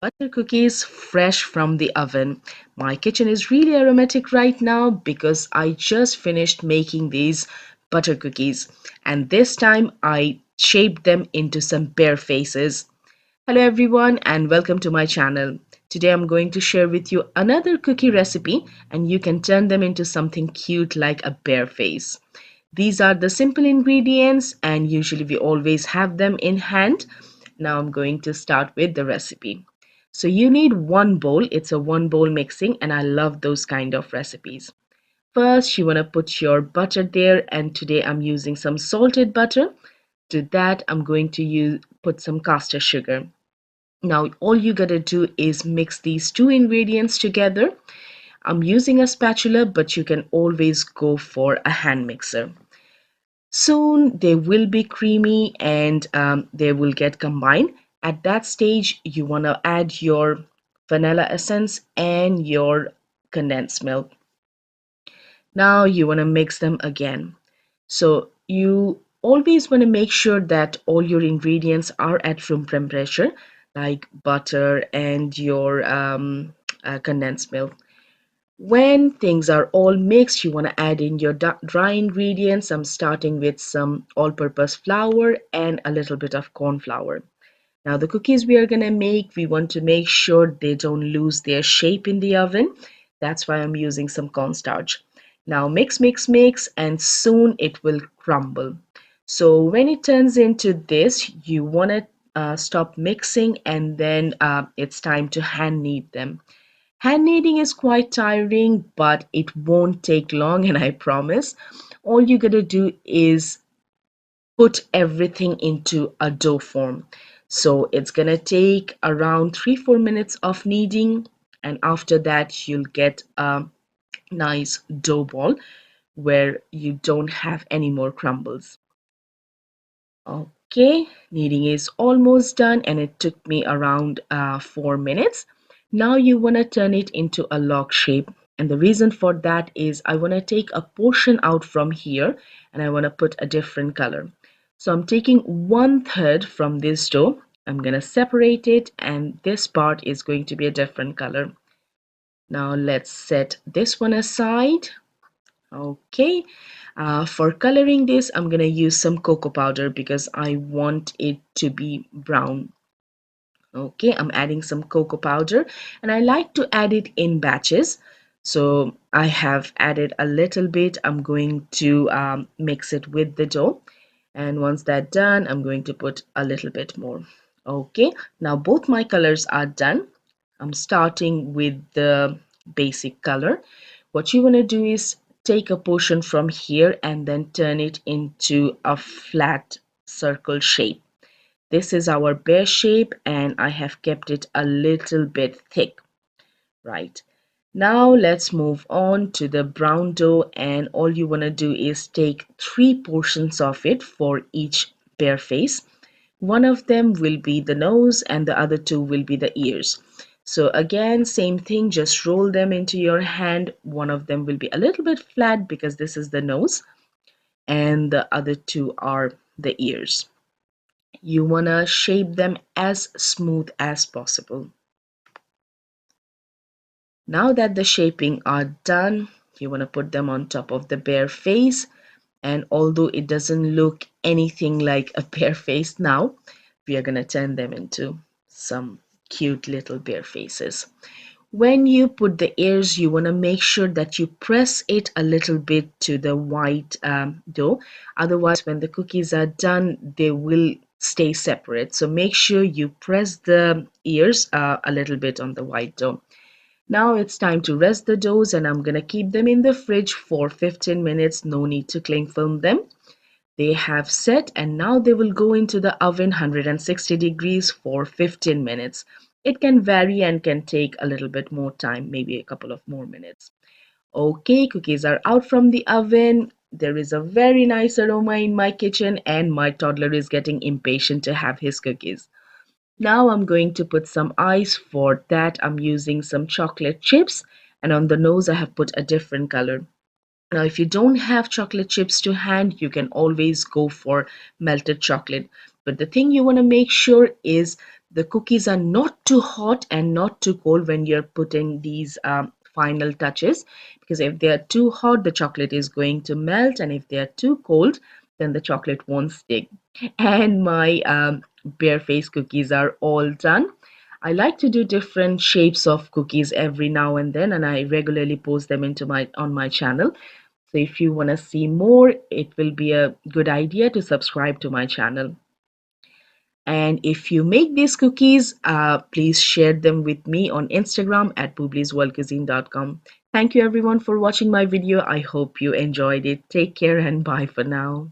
butter cookies fresh from the oven. My kitchen is really aromatic right now because I just finished making these butter cookies, and this time I shaped them into some bear faces. Hello everyone and welcome to my channel. Today I'm going to share with you another cookie recipe and you can turn them into something cute like a bear face. These are the simple ingredients and usually we always have them in hand. Now I'm going to start with the recipe. So you need one bowl. It's a one bowl mixing and I love those kind of recipes. First, you want to put your butter there, and today I'm using some salted butter. To that, I'm going to put some caster sugar. Now, all you gotta do is mix these two ingredients together. I'm using a spatula, but you can always go for a hand mixer. Soon they will be creamy and they will get combined. At that stage, you want to add your vanilla essence and your condensed milk. Now you want to mix them again. So you always want to make sure that all your ingredients are at room temperature, like butter and your condensed milk. When things are all mixed, you want to add in your dry ingredients. I'm starting with some all-purpose flour and a little bit of corn flour. Now the cookies we are going to make, we want to make sure they don't lose their shape in the oven. That's why I'm using some cornstarch. Now mix, mix, mix, and soon it will crumble. So when it turns into this, you want to stop mixing and then it's time to hand knead them. Hand kneading is quite tiring, but it won't take long, and I promise. All you gotta do is put everything into a dough form. So it's gonna take around 3-4 minutes of kneading, and after that, you'll get a nice dough ball where you don't have any more crumbles. Okay, kneading is almost done and it took me around 4 minutes. Now you want to turn it into a log shape, and the reason for that is I want to take a portion out from here and I want to put a different color. So I'm taking 1/3 from this dough. I'm going to separate it and this part is going to be a different color. Now let's set this one aside. Okay, for coloring this, I'm gonna use some cocoa powder because I want it to be brown. Okay, I'm adding some cocoa powder and I like to add it in batches. So I have added a little bit. I'm going to mix it with the dough. And once that's done, I'm going to put a little bit more. Okay, now both my colors are done. I'm starting with the basic color. What you want to do is take a portion from here and then turn it into a flat circle shape. This is our bear shape and I have kept it a little bit thick. Right. Now let's move on to the brown dough, and all you want to do is take 3 portions of it for each bear face. One of them will be the nose and the other two will be the ears. So again, same thing, just roll them into your hand. One of them will be a little bit flat because this is the nose and the other two are the ears. You want to shape them as smooth as possible. Now that the shaping are done, you want to put them on top of the bear face. And although it doesn't look anything like a bear face now, we are going to turn them into some cute little bear faces. When you put the ears, you want to make sure that you press it a little bit to the white dough. Otherwise, when the cookies are done, they will stay separate. So make sure you press the ears a little bit on the white dough. Now it's time to rest the doughs and I'm gonna keep them in the fridge for 15 minutes. No need to cling film them. They have set and now they will go into the oven 160 degrees for 15 minutes. It can vary and can take a little bit more time, maybe a couple of more minutes. Okay, cookies are out from the oven. There is a very nice aroma in my kitchen and my toddler is getting impatient to have his cookies. Now I'm going to put some ice. For that, I'm using some chocolate chips, and on the nose, I have put a different color. Now, if you don't have chocolate chips to hand, you can always go for melted chocolate. But the thing you want to make sure is the cookies are not too hot and not too cold when you're putting these final touches, because if they are too hot, the chocolate is going to melt, and if they are too cold, then the chocolate won't stick. And my bare face cookies are all done. I like to do different shapes of cookies every now and then, and I regularly post them into my on my channel. So if you want to see more, it will be a good idea to subscribe to my channel. And if you make these cookies, please share them with me on Instagram at bublisworldcuisine.com. Thank you everyone for watching my video. I hope you enjoyed it. Take care and bye for now.